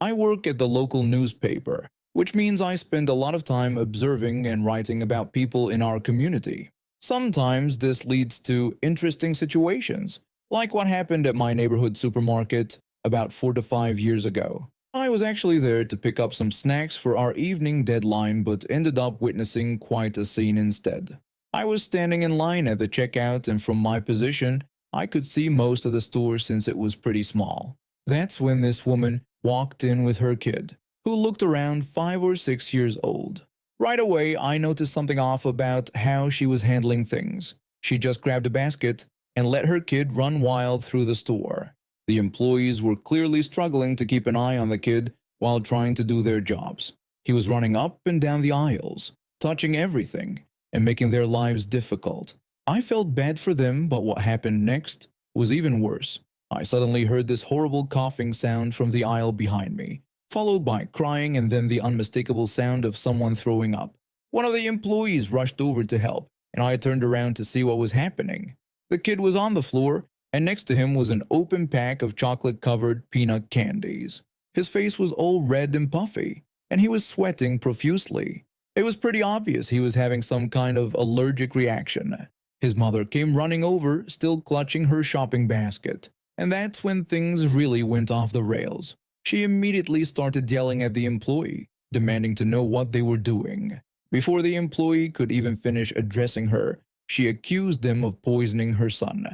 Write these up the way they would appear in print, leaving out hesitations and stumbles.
I work at the local newspaper, which means I spend a lot of time observing and writing about people in our community. Sometimes this leads to interesting situations, like what happened at my neighborhood supermarket about 4 to 5 years ago. I was actually there to pick up some snacks for our evening deadline but ended up witnessing quite a scene instead. I was standing in line at the checkout, and from my position, I could see most of the store since it was pretty small. That's when this woman walked in with her kid, who looked around 5 or 6 years old. Right away, I noticed something off about how she was handling things. She just grabbed a basket and let her kid run wild through the store. The employees were clearly struggling to keep an eye on the kid while trying to do their jobs. He was running up and down the aisles, touching everything, and making their lives difficult. I felt bad for them, but what happened next was even worse. I suddenly heard this horrible coughing sound from the aisle behind me, followed by crying and then the unmistakable sound of someone throwing up. One of the employees rushed over to help, and I turned around to see what was happening. The kid was on the floor, and next to him was an open pack of chocolate-covered peanut candies. His face was all red and puffy, and he was sweating profusely. It was pretty obvious he was having some kind of allergic reaction. His mother came running over, still clutching her shopping basket, and that's when things really went off the rails. She immediately started yelling at the employee, demanding to know what they were doing. Before the employee could even finish addressing her, she accused them of poisoning her son.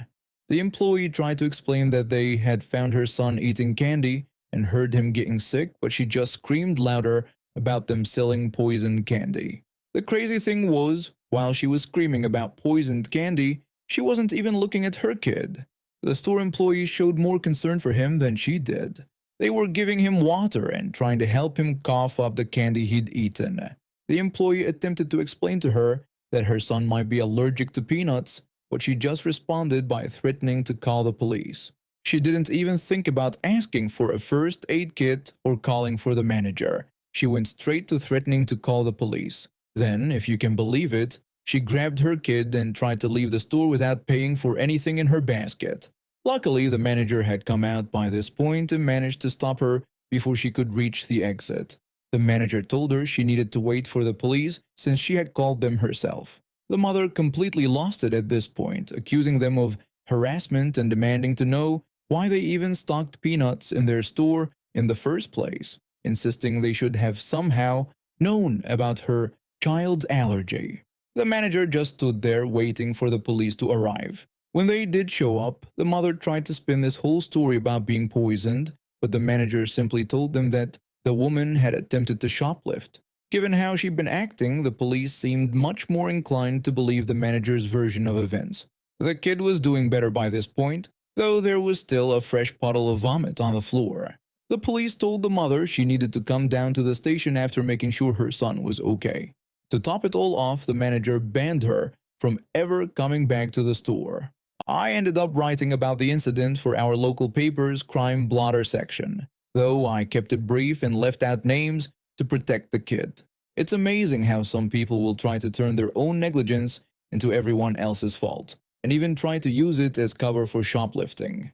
The employee tried to explain that they had found her son eating candy and heard him getting sick, but she just screamed louder about them selling poisoned candy. The crazy thing was, while she was screaming about poisoned candy, she wasn't even looking at her kid. The store employees showed more concern for him than she did. They were giving him water and trying to help him cough up the candy he'd eaten. The employee attempted to explain to her that her son might be allergic to peanuts, but she just responded by threatening to call the police. She didn't even think about asking for a first aid kit or calling for the manager. She went straight to threatening to call the police. Then, if you can believe it, she grabbed her kid and tried to leave the store without paying for anything in her basket. Luckily, the manager had come out by this point and managed to stop her before she could reach the exit. The manager told her she needed to wait for the police since she had called them herself. The mother completely lost it at this point, accusing them of harassment and demanding to know why they even stocked peanuts in their store in the first place, insisting they should have somehow known about her child's allergy. The manager just stood there waiting for the police to arrive. When they did show up, the mother tried to spin this whole story about being poisoned, but the manager simply told them that the woman had attempted to shoplift. Given how she'd been acting, the police seemed much more inclined to believe the manager's version of events. The kid was doing better by this point, though there was still a fresh puddle of vomit on the floor. The police told the mother she needed to come down to the station after making sure her son was okay. To top it all off, the manager banned her from ever coming back to the store. I ended up writing about the incident for our local paper's crime blotter section, though I kept it brief and left out names to protect the kid. It's amazing how some people will try to turn their own negligence into everyone else's fault, and even try to use it as cover for shoplifting.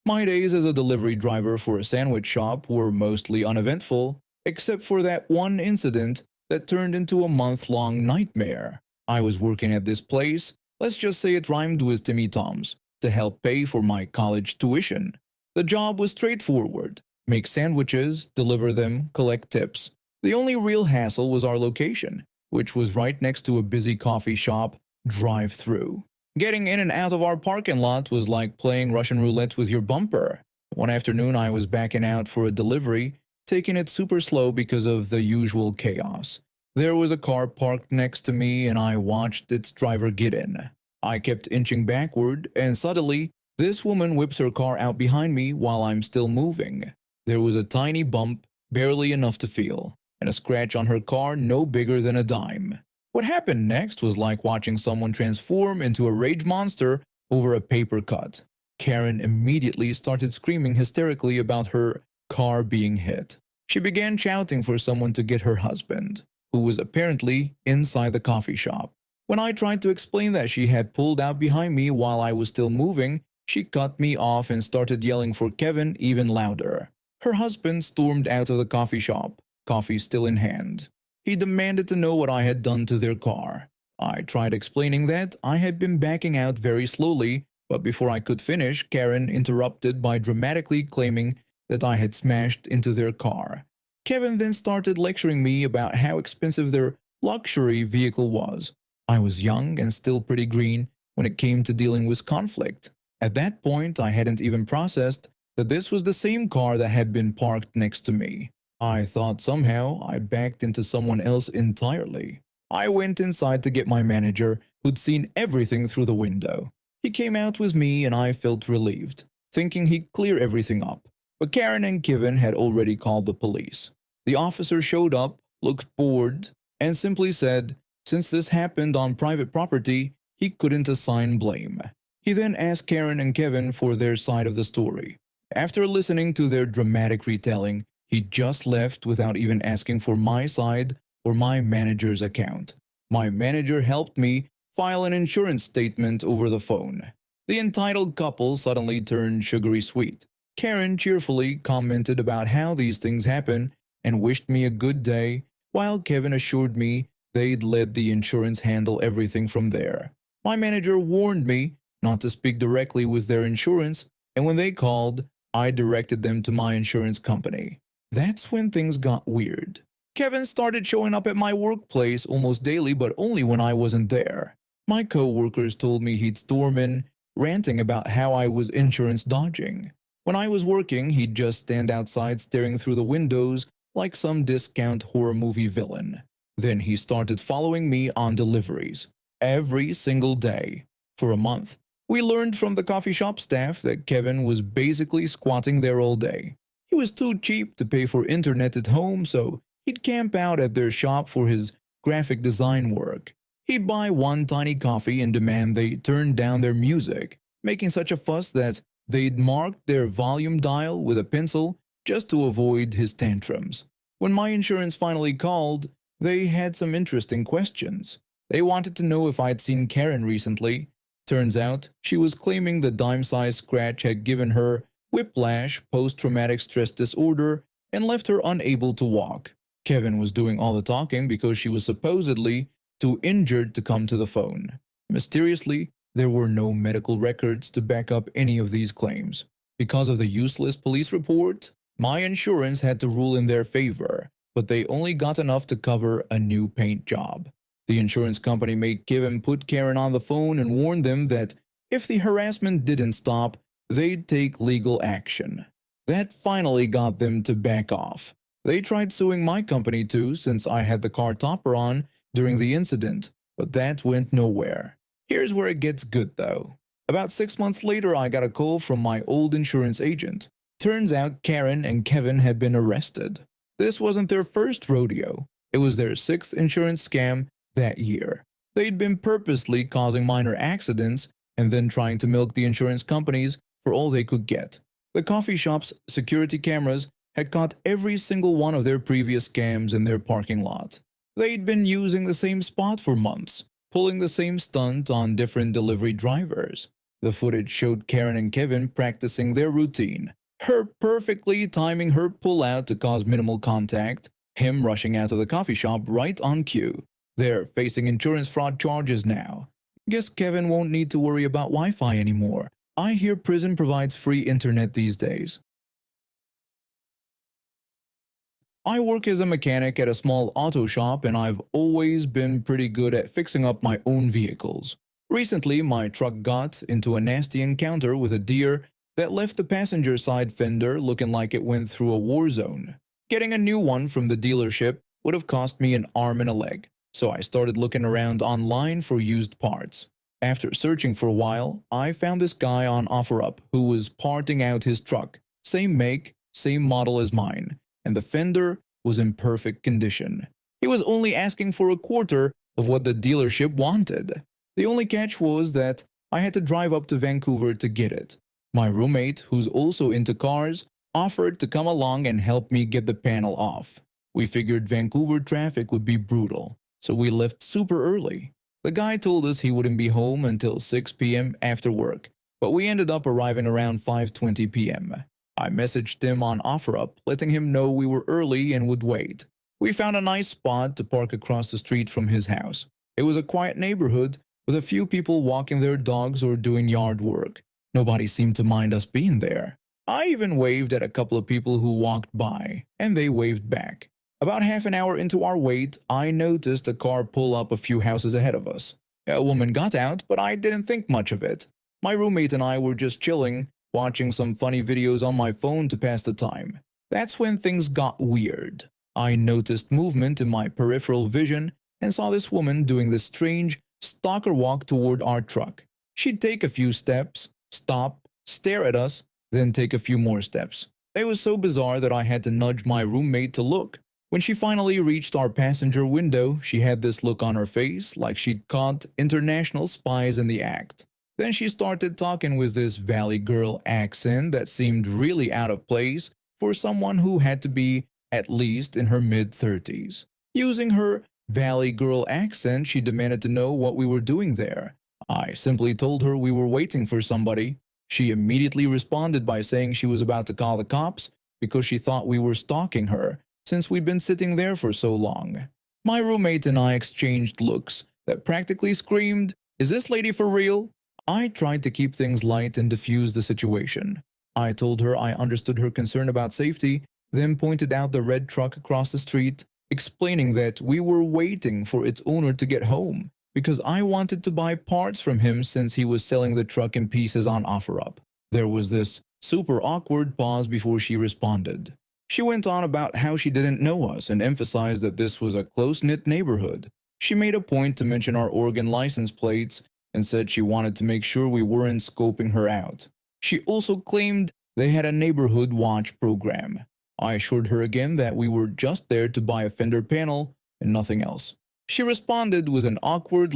My days as a delivery driver for a sandwich shop were mostly uneventful, except for that one incident that turned into a month-long nightmare. I was working at this place, let's just say it rhymed with Timmy Tom's, to help pay for my college tuition. The job was straightforward: make sandwiches, deliver them, collect tips. The only real hassle was our location, which was right next to a busy coffee shop drive-through. Getting in and out of our parking lot was like playing Russian roulette with your bumper. One afternoon I was backing out for a delivery, taking it super slow because of the usual chaos. There was a car parked next to me and I watched its driver get in. I kept inching backward and suddenly, this woman whips her car out behind me while I'm still moving. There was a tiny bump, barely enough to feel, and a scratch on her car no bigger than a dime. What happened next was like watching someone transform into a rage monster over a paper cut. Karen immediately started screaming hysterically about her car being hit. She began shouting for someone to get her husband, who was apparently inside the coffee shop. When I tried to explain that she had pulled out behind me while I was still moving, She cut me off and started yelling for Kevin even louder. Her husband stormed out of the coffee shop, coffee still in hand. He demanded to know what I had done to their car. I tried explaining that I had been backing out very slowly, but before I could finish, Karen interrupted by dramatically claiming that I had smashed into their car. Kevin then started lecturing me about how expensive their luxury vehicle was. I was young and still pretty green when it came to dealing with conflict. At that point, I hadn't even processed that this was the same car that had been parked next to me. I thought somehow I backed into someone else entirely. I went inside to get my manager, who'd seen everything through the window. He came out with me and I felt relieved, thinking he'd clear everything up. But Karen and Kevin had already called the police. The officer showed up, looked bored, and simply said, since this happened on private property, he couldn't assign blame. He then asked Karen and Kevin for their side of the story. After listening to their dramatic retelling, he just left without even asking for my side or my manager's account. My manager helped me file an insurance statement over the phone. The entitled couple suddenly turned sugary sweet. Karen cheerfully commented about how these things happen and wished me a good day, while Kevin assured me they'd let the insurance handle everything from there. My manager warned me not to speak directly with their insurance, and when they called, I directed them to my insurance company. That's when things got weird. Kevin started showing up at my workplace almost daily, but only when I wasn't there. My co-workers told me he'd storm in, ranting about how I was insurance dodging. When I was working, he'd just stand outside staring through the windows like some discount horror movie villain. Then he started following me on deliveries, every single day. For a month, we learned from the coffee shop staff that Kevin was basically squatting there all day. He was too cheap to pay for internet at home, so he'd camp out at their shop for his graphic design work. He'd buy one tiny coffee and demand they turn down their music, making such a fuss that they'd mark their volume dial with a pencil just to avoid his tantrums. When my insurance finally called, they had some interesting questions. They wanted to know if I'd seen Karen recently. Turns out, she was claiming the dime-sized scratch had given her whiplash, post-traumatic stress disorder, and left her unable to walk. Kevin was doing all the talking because she was supposedly too injured to come to the phone. Mysteriously, there were no medical records to back up any of these claims. Because of the useless police report, my insurance had to rule in their favor, but they only got enough to cover a new paint job. The insurance company made Kevin put Karen on the phone and warned them that if the harassment didn't stop, they'd take legal action. That finally got them to back off. They tried suing my company too, since I had the car topper on during the incident, but that went nowhere. Here's where it gets good though. About 6 months later, I got a call from my old insurance agent. Turns out Karen and Kevin had been arrested. This wasn't their first rodeo. It was their 6th insurance scam that year. They'd been purposely causing minor accidents and then trying to milk the insurance companies for all they could get. The coffee shop's security cameras had caught every single one of their previous scams in their parking lot. They'd been using the same spot for months, pulling the same stunt on different delivery drivers. The footage showed Karen and Kevin practicing their routine, her perfectly timing her pull-out to cause minimal contact, him rushing out of the coffee shop right on cue. They're facing insurance fraud charges now. Guess Kevin won't need to worry about Wi-Fi anymore. I hear prison provides free internet these days. I work as a mechanic at a small auto shop and I've always been pretty good at fixing up my own vehicles. Recently, my truck got into a nasty encounter with a deer that left the passenger side fender looking like it went through a war zone. Getting a new one from the dealership would have cost me an arm and a leg, so I started looking around online for used parts. After searching for a while, I found this guy on OfferUp who was parting out his truck, same make, same model as mine, and the fender was in perfect condition. He was only asking for a quarter of what the dealership wanted. The only catch was that I had to drive up to Vancouver to get it. My roommate, who's also into cars, offered to come along and help me get the panel off. We figured Vancouver traffic would be brutal, so we left super early. The guy told us he wouldn't be home until 6 p.m. after work, but we ended up arriving around 5:20 p.m. I messaged him on OfferUp, letting him know we were early and would wait. We found a nice spot to park across the street from his house. It was a quiet neighborhood with a few people walking their dogs or doing yard work. Nobody seemed to mind us being there. I even waved at a couple of people who walked by, and they waved back. About half an hour into our wait, I noticed a car pull up a few houses ahead of us. A woman got out, but I didn't think much of it. My roommate and I were just chilling, watching some funny videos on my phone to pass the time. That's when things got weird. I noticed movement in my peripheral vision and saw this woman doing this strange stalker walk toward our truck. She'd take a few steps, stop, stare at us, then take a few more steps. It was so bizarre that I had to nudge my roommate to look. When she finally reached our passenger window, she had this look on her face like she'd caught international spies in the act. Then she started talking with this Valley Girl accent that seemed really out of place for someone who had to be at least in her mid-30s. Using her Valley Girl accent, she demanded to know what we were doing there. I simply told her we were waiting for somebody. She immediately responded by saying she was about to call the cops because she thought we were stalking her since we'd been sitting there for so long. My roommate and I exchanged looks that practically screamed, "Is this lady for real?" I tried to keep things light and diffuse the situation. I told her I understood her concern about safety, then pointed out the red truck across the street, explaining that we were waiting for its owner to get home because I wanted to buy parts from him since he was selling the truck in pieces on OfferUp. There was this super awkward pause before she responded. She went on about how she didn't know us and emphasized that this was a close-knit neighborhood. She made a point to mention our Oregon license plates and said she wanted to make sure we weren't scoping her out. She also claimed they had a neighborhood watch program. I assured her again that we were just there to buy a fender panel and nothing else. She responded with an awkward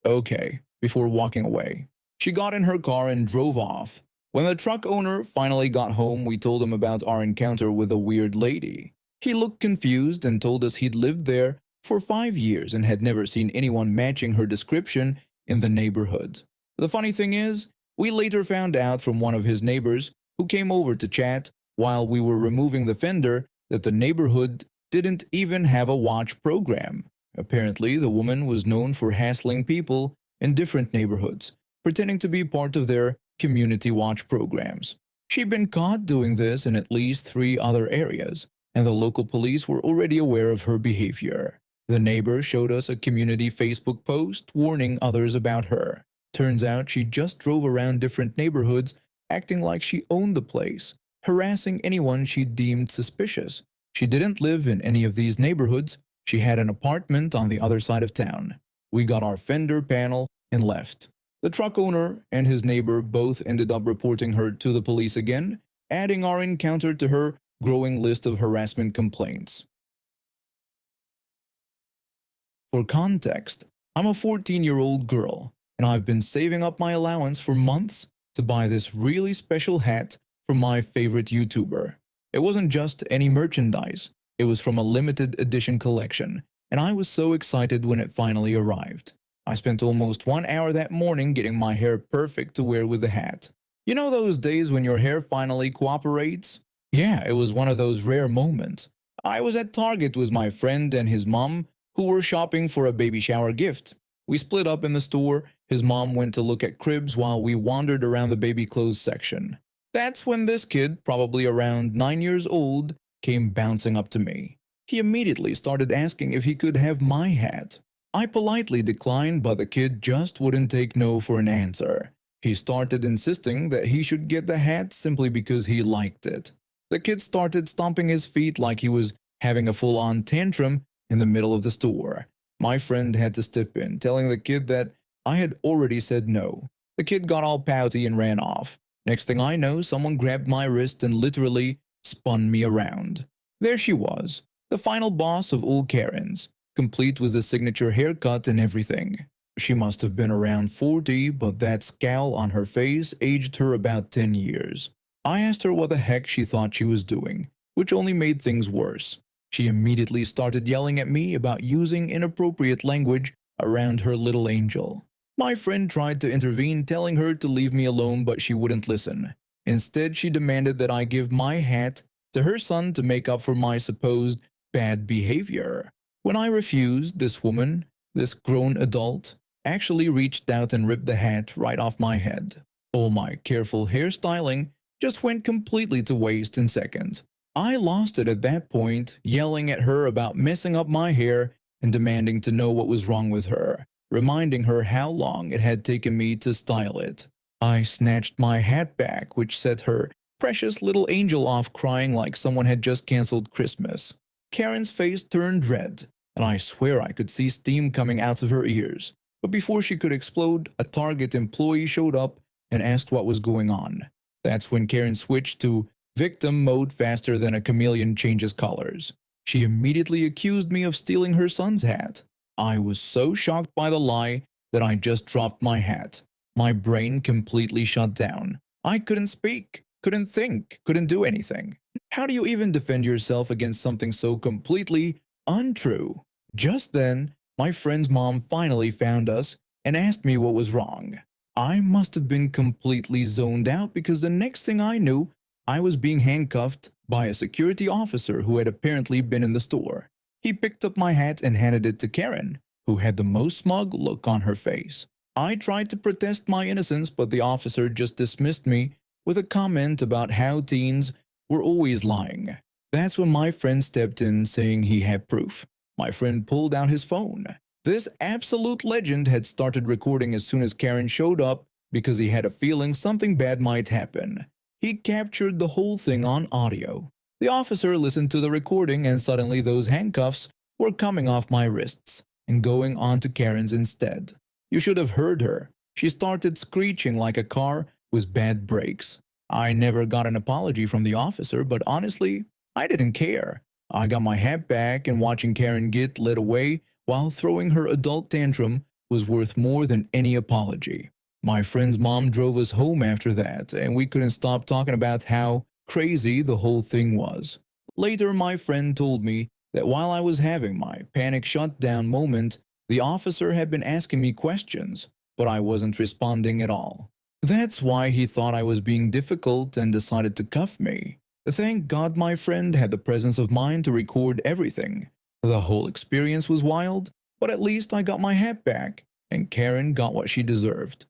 "okay," before walking away. She got in her car and drove off. When the truck owner finally got home, we told him about our encounter with a weird lady. He looked confused and told us he'd lived there for 5 years and had never seen anyone matching her description in the neighborhood. The funny thing is, we later found out from one of his neighbors who came over to chat while we were removing the fender that the neighborhood didn't even have a watch program. Apparently, the woman was known for hassling people in different neighborhoods, pretending to be part of their community watch programs. She'd been caught doing this in at least 3 other areas, and the local police were already aware of her behavior. The neighbor showed us a community Facebook post warning others about her. Turns out she just drove around different neighborhoods acting like she owned the place, harassing anyone she deemed suspicious. She didn't live in any of these neighborhoods. She had an apartment on the other side of town. We got our fender panel and left. The truck owner and his neighbor both ended up reporting her to the police again, adding our encounter to her growing list of harassment complaints. For context, I'm a 14-year-old girl, and I've been saving up my allowance for months to buy this really special hat from my favorite YouTuber. It wasn't just any merchandise, it was from a limited edition collection, and I was so excited when it finally arrived. I spent almost 1 hour that morning getting my hair perfect to wear with the hat. You know those days when your hair finally cooperates? Yeah, it was one of those rare moments. I was at Target with my friend and his mom, who were shopping for a baby shower gift. We split up in the store. His mom went to look at cribs while we wandered around the baby clothes section. That's when this kid, probably around 9 years old, came bouncing up to me. He immediately started asking if he could have my hat. I politely declined, but the kid just wouldn't take no for an answer. He started insisting that he should get the hat simply because he liked it. The kid started stomping his feet like he was having a full-on tantrum in the middle of the store. My friend had to step in, telling the kid that I had already said no. The kid got all pouty and ran off. Next thing I know, someone grabbed my wrist and literally spun me around. There she was, the final boss of all Karens, complete with a signature haircut and everything. She must have been around 40, but that scowl on her face aged her about 10 years. I asked her what the heck she thought she was doing, which only made things worse. She immediately started yelling at me about using inappropriate language around her little angel. My friend tried to intervene, telling her to leave me alone, but she wouldn't listen. Instead, she demanded that I give my hat to her son to make up for my supposed bad behavior. When I refused, this woman, this grown adult, actually reached out and ripped the hat right off my head. All my careful hairstyling just went completely to waste in seconds. I lost it at that point, yelling at her about messing up my hair and demanding to know what was wrong with her, reminding her how long it had taken me to style it. I snatched my hat back, which set her precious little angel off crying like someone had just canceled Christmas. Karen's face turned red, and I swear I could see steam coming out of her ears. But before she could explode, a Target employee showed up and asked what was going on. That's when Karen switched to victim mode faster than a chameleon changes colors. She immediately accused me of stealing her son's hat. I was so shocked by the lie that I just dropped my hat. My brain completely shut down. I couldn't speak, couldn't think, couldn't do anything. How do you even defend yourself against something so completely untrue? Just then, my friend's mom finally found us and asked me what was wrong. I must have been completely zoned out because the next thing I knew, I was being handcuffed by a security officer who had apparently been in the store. He picked up my hat and handed it to Karen, who had the most smug look on her face. I tried to protest my innocence, but the officer just dismissed me with a comment about how teens were always lying. That's when my friend stepped in, saying he had proof. My friend pulled out his phone. This absolute legend had started recording as soon as Karen showed up because he had a feeling something bad might happen. He captured the whole thing on audio. The officer listened to the recording, and suddenly those handcuffs were coming off my wrists and going onto Karen's instead. You should have heard her. She started screeching like a car with bad brakes. I never got an apology from the officer, but honestly, I didn't care. I got my hat back, and watching Karen get led away while throwing her adult tantrum was worth more than any apology. My friend's mom drove us home after that, and we couldn't stop talking about how crazy the whole thing was. Later, my friend told me that while I was having my panic shutdown moment, the officer had been asking me questions, but I wasn't responding at all. That's why he thought I was being difficult and decided to cuff me. Thank God my friend had the presence of mind to record everything. The whole experience was wild, but at least I got my hat back, and Karen got what she deserved.